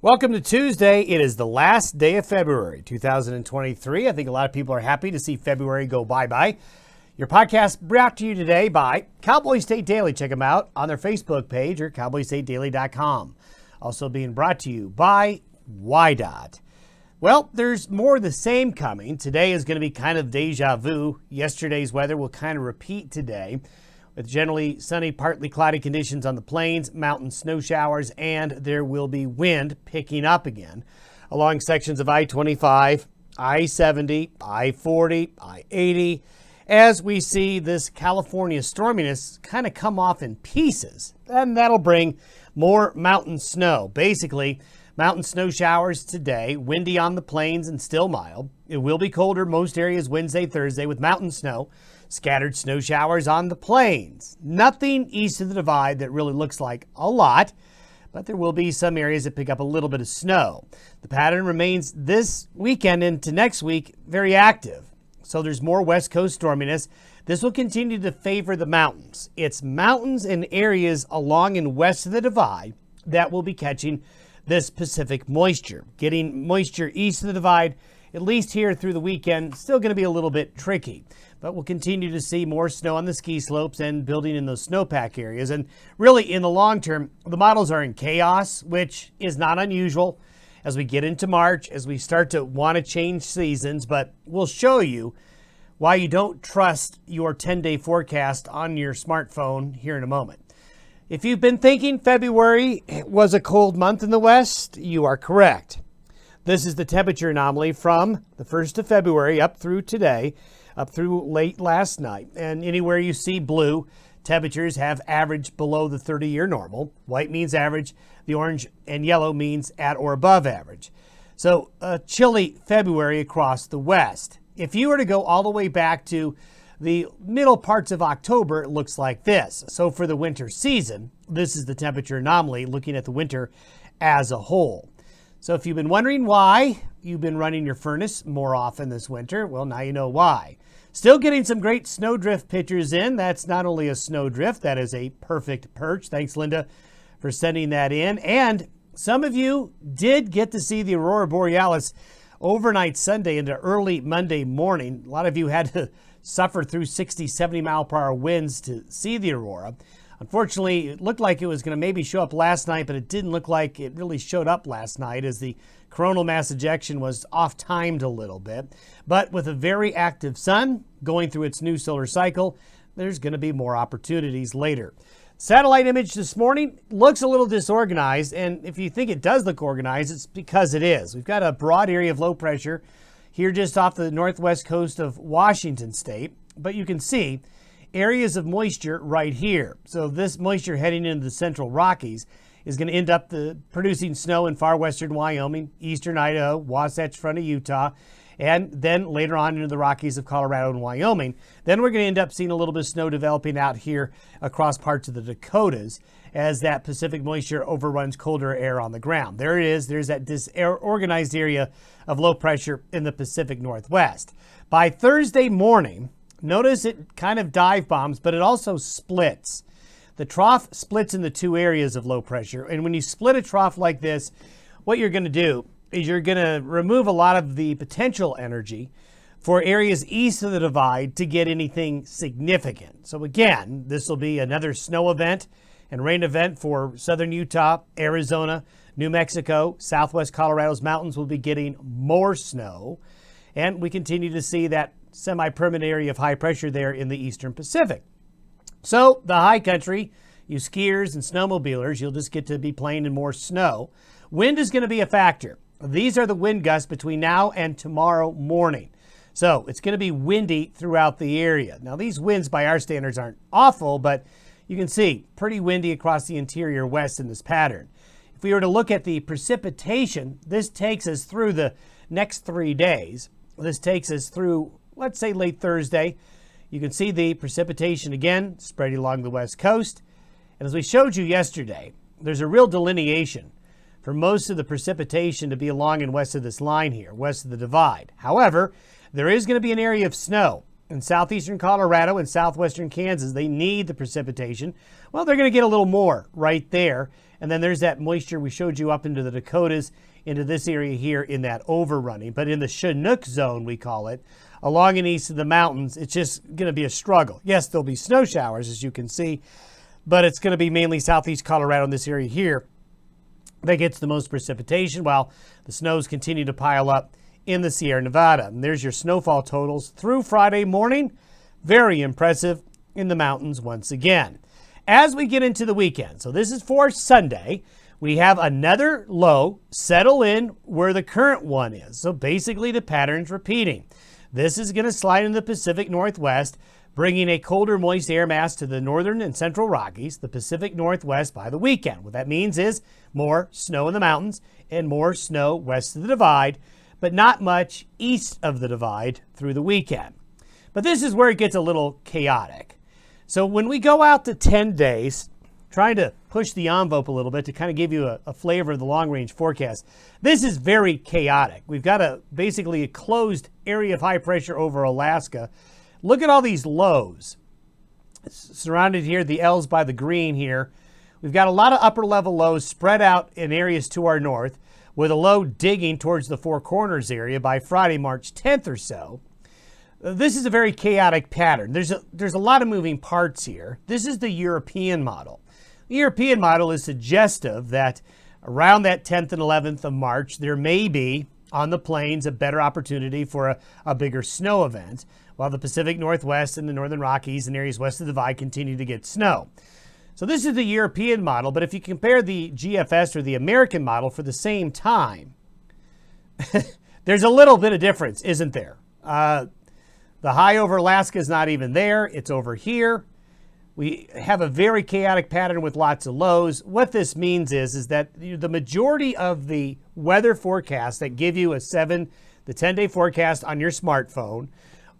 Welcome to Tuesday. It is the last day of February 2023. I think a lot of people are happy to see February go bye-bye. Your podcast brought to you today by Cowboy State Daily. Check them out on their Facebook page or cowboystatedaily.com. Also being brought to you by WYDOT. Well, there's more of the same coming. Today is going to be kind of deja vu. Yesterday's weather will kind of repeat today, with generally sunny, partly cloudy conditions on the plains, mountain snow showers, and there will be wind picking up again along sections of I-25, I-70, I-40, I-80, as we see this California storminess kind of come off in pieces. And that'll bring more mountain snow. Basically, mountain snow showers today, windy on the plains and still mild. It will be colder most areas Wednesday, Thursday with mountain snow. Scattered snow showers on the plains. Nothing east of the divide that really looks like a lot, but there will be some areas that pick up a little bit of snow. The pattern remains this weekend into next week very active. So there's more west coast storminess. This will continue to favor the mountains. It's mountains and areas along and west of the divide that will be catching this Pacific moisture. Getting moisture east of the divide, at least here through the weekend, still going to be a little bit tricky. But we'll continue to see more snow on the ski slopes and building in those snowpack areas. And really, in the long term, the models are in chaos, which is not unusual as we get into March, as we start to want to change seasons. But we'll show you why you don't trust your 10-day forecast on your smartphone here in a moment. If you've been thinking February was a cold month in the West, you are correct. This is the temperature anomaly from the 1st of February up through today, up through late last night. And anywhere you see blue, temperatures have averaged below the 30-year normal. White means average. The orange and yellow means at or above average. So a chilly February across the West. If you were to go all the way back to the middle parts of October, it looks like this. So for the winter season, this is the temperature anomaly looking at the winter as a whole. So if you've been wondering why you've been running your furnace more often this winter, well, now you know why. Still getting some great snowdrift pictures in. That's not only a snowdrift, that is a perfect perch. Thanks, Linda, for sending that in. And some of you did get to see the Aurora Borealis overnight Sunday into early Monday morning. A lot of you had to suffer through 60, 70 mile per hour winds to see the aurora. Unfortunately, it looked like it was going to maybe show up last night, but it didn't look like it really showed up last night as the coronal mass ejection was off-timed a little bit. But with a very active sun going through its new solar cycle, there's going to be more opportunities later. Satellite image this morning looks a little disorganized, and if you think it does look organized, it's because it is. We've got a broad area of low pressure here just off the northwest coast of Washington state, but you can see areas of moisture right here. So this moisture heading into the central Rockies is going to end up producing snow in far western Wyoming, eastern Idaho, Wasatch Front of Utah, and then later on into the Rockies of Colorado and Wyoming. Then we're going to end up seeing a little bit of snow developing out here across parts of the Dakotas as that Pacific moisture overruns colder air on the ground. There it is. There's that disorganized area of low pressure in the Pacific Northwest. By Thursday morning, notice it kind of dive bombs, but it also splits. The trough splits into two areas of low pressure. And when you split a trough like this, what you're going to do is you're going to remove a lot of the potential energy for areas east of the divide to get anything significant. So again, this will be another snow event and rain event for southern Utah, Arizona, New Mexico, southwest Colorado's mountains will be getting more snow. And we continue to see that semi-permanent area of high pressure there in the eastern Pacific. So the high country, you skiers and snowmobilers, you'll just get to be playing in more snow. Wind is going to be a factor. These are the wind gusts between now and tomorrow morning. So it's going to be windy throughout the area. Now these winds by our standards aren't awful, but you can see pretty windy across the interior west in this pattern. If we were to look at the precipitation, this takes us through the next 3 days. This takes us through, let's say, late Thursday. You can see the precipitation again spreading along the west coast. And as we showed you yesterday, there's a real delineation for most of the precipitation to be along and west of this line here, west of the divide. However, there is going to be an area of snow in southeastern Colorado and southwestern Kansas. They need the precipitation. Well, they're going to get a little more right there And then there's that moisture we showed you up into the Dakotas, into this area here in that overrunning. But in the Chinook zone, we call it, along and east of the mountains, it's just going to be a struggle. Yes, there'll be snow showers, as you can see, but it's going to be mainly southeast Colorado in this area here that gets the most precipitation, while the snows continue to pile up in the Sierra Nevada. And there's your snowfall totals through Friday morning. Very impressive in the mountains once again. As we get into the weekend, so this is for Sunday, we have another low settle in where the current one is. So basically the pattern's repeating. This is going to slide into the Pacific Northwest, bringing a colder, moist air mass to the northern and central Rockies, the Pacific Northwest by the weekend. What that means is more snow in the mountains and more snow west of the divide, but not much east of the divide through the weekend. But this is where it gets a little chaotic. So when we go out to 10 days, trying to push the envelope a little bit to kind of give you a flavor of the long-range forecast, this is very chaotic. We've got basically a closed area of high pressure over Alaska. Look at all these lows. Surrounded here, the L's by the green here. We've got a lot of upper-level lows spread out in areas to our north, with a low digging towards the Four Corners area by Friday, March 10th or so. This is a very chaotic pattern. There's a lot of moving parts here. This is the European model. The European model is suggestive that around that 10th and 11th of March, there may be on the plains a better opportunity for a bigger snow event, while the Pacific Northwest and the Northern Rockies and areas west of the divide continue to get snow. So this is the European model, but if you compare the GFS or the American model for the same time, there's a little bit of difference, isn't there? The high over Alaska is not even there. It's over here. We have a very chaotic pattern with lots of lows. What this means is that the majority of the weather forecasts that give you the 10-day forecast on your smartphone,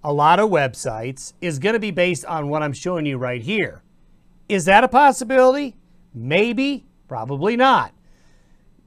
a lot of websites, is going to be based on what I'm showing you right here. Is that a possibility? Maybe, probably not.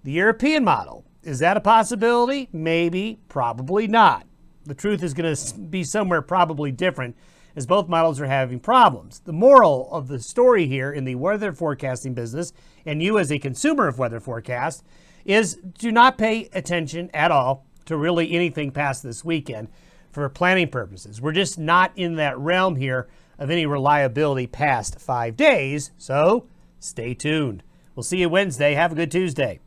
The European model, is that a possibility? Maybe, probably not. The truth is going to be somewhere probably different, as both models are having problems. The moral of the story here in the weather forecasting business, and you as a consumer of weather forecast, is do not pay attention at all to really anything past this weekend for planning purposes. We're just not in that realm here of any reliability past 5 days, so stay tuned. We'll see you Wednesday. Have a good Tuesday.